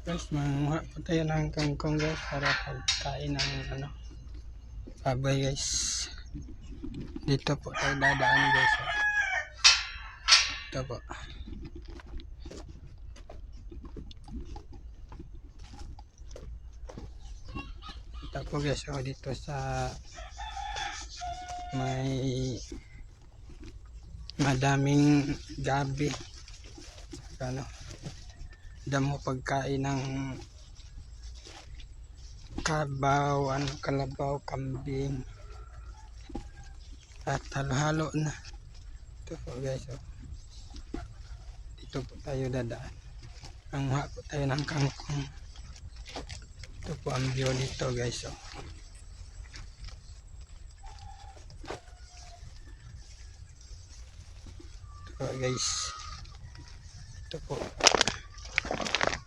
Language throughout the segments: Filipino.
Guys, manguha po tayo ng kangkong guys para pagkain ng baboy guys. Dito po tayo dadaan guys. Ito po. Ito po guys, dito sa may madaming gabi. Damo pagkain ng kabaw, kalabaw, kambing. At halo-halo na. Ito po guys. Dito po tayo dadaan. Manguha po tayo ng kangkong. Ito po ang view dito guys. Ito po guys. Ito po.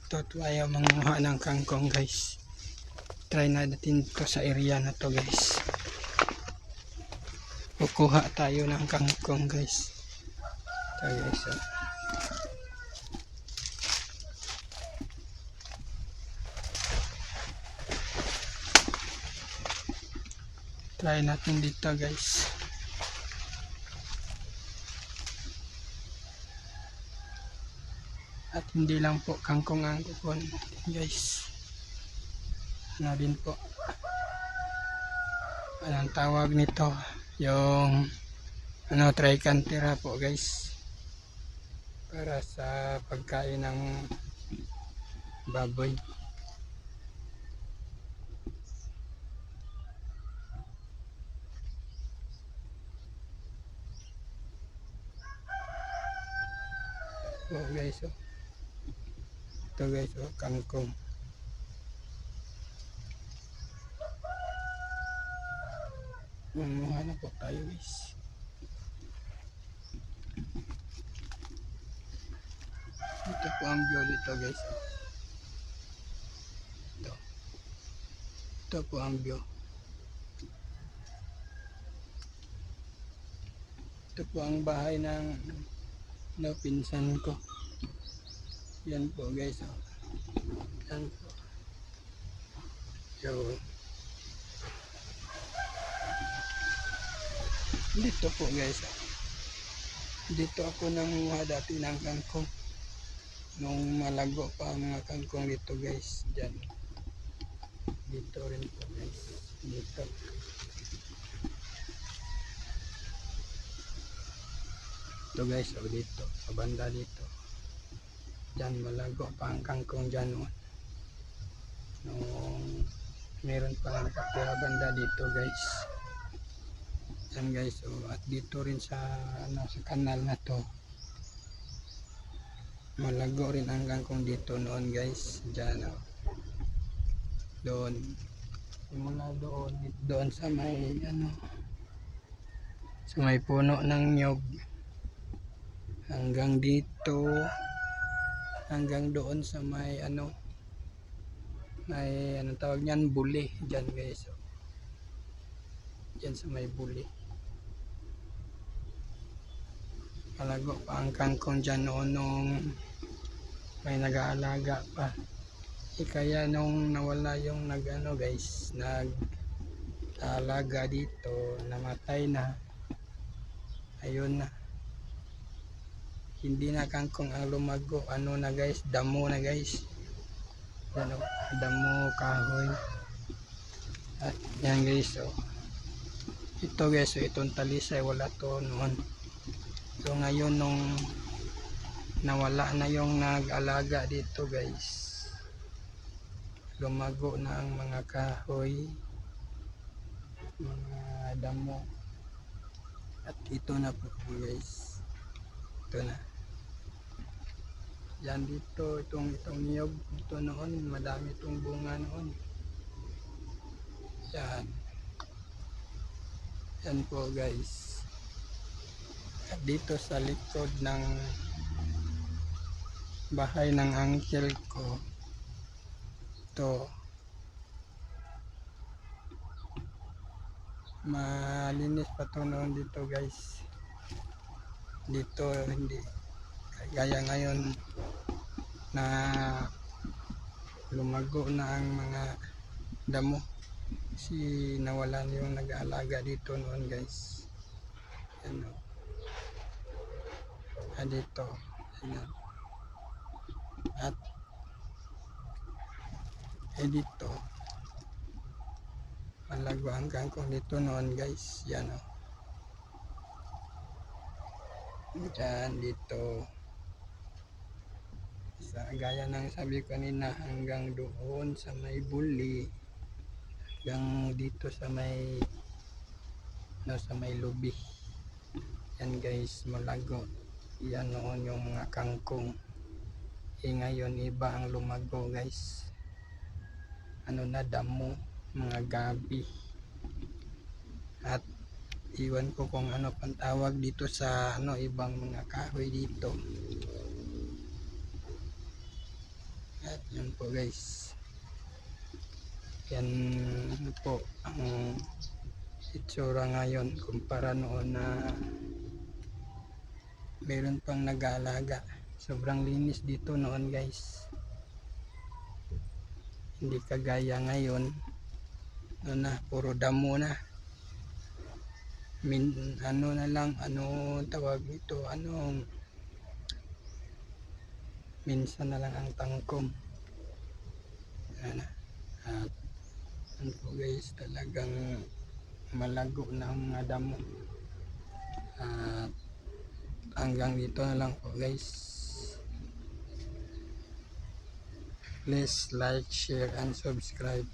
Ito tayo manguha ng kangkong guys. Try natin ito sa area na to guys. Kukuha tayo ng kangkong guys. Ito guys. Try natin dito guys. At hindi lang po kangkong ang kukunin natin guys. Na din po. Anong tawag nito? Yung tricantera po guys. Para sa pagkain ng baboy. Guys, ito guys, kangkong. Mamuha na po tayo guys. Ito po ang view dito guys. Ito po ang view. Ito po ang bahay ng pinsan ko. Yan po guys. Yan po. Dito po guys. Dito ako nanguha dati ng kangkong. Nung malago pa ang mga kangkong dito guys. Diyan. Dito rin po guys. Dito. Ito guys. Dito. Sa banda dito. Diyan malago pa ang kangkong dyan. Nung meron pa nakatira banda dito guys. Yan guys, at dito rin sa sa kanal na to malago rin ang kangkong dito noon guys. Diyan doon simula doon sa may sa may puno ng niyog hanggang dito, hanggang doon sa may may tawag niyan, buli. Diyan guys, diyan sa may buli. Malago pa ang kangkong dyan noon nung may nag-aalaga pa. Kaya nung nawala yung guys, nag-aalaga dito, namatay na. Ayun na. Hindi na kangkong ang lumago. Na guys, damo na guys. Damo, kahoy. At yan guys, ito guys, itong talisay wala to noon. So ngayon nung nawala na yung nag-alaga dito guys, lumago na ang mga kahoy, mga damo. At ito na po guys. Ito na. Yan dito, itong niyog ito noon, madami itong bunga noon. Yan. Yan po guys. At dito sa likod ng bahay ng uncle ko, ito malinis pa to noon dito guys. Dito hindi gaya ngayon na lumago na ang mga damo. Kasi nawalan yung nag-aalaga dito noon guys. Yan o. Dito. Ayan. At dito. Malago ang kangkong dito noon guys. Yan o. Diyan, dito. Gaya ng sabi ko kanina, hanggang doon sa may Buli, hanggang dito sa may lubi. Yan guys, malago. Yan noon yung mga kangkong. Ngayon iba ang lumago guys. Damo, mga gabi. At iwan ko kung ano pang tawag dito sa ibang mga kahoy dito. At yun po guys. Yan po ang itsura ngayon kumpara noon na meron pang nag-aalaga. Sobrang linis dito noon guys. Hindi kagaya ngayon. Puro damo na. Tawag ito, minsan na lang ang tangkom. At po guys, talagang malago na ang mga damo. At hanggang dito na lang po guys. Please like, share, and subscribe.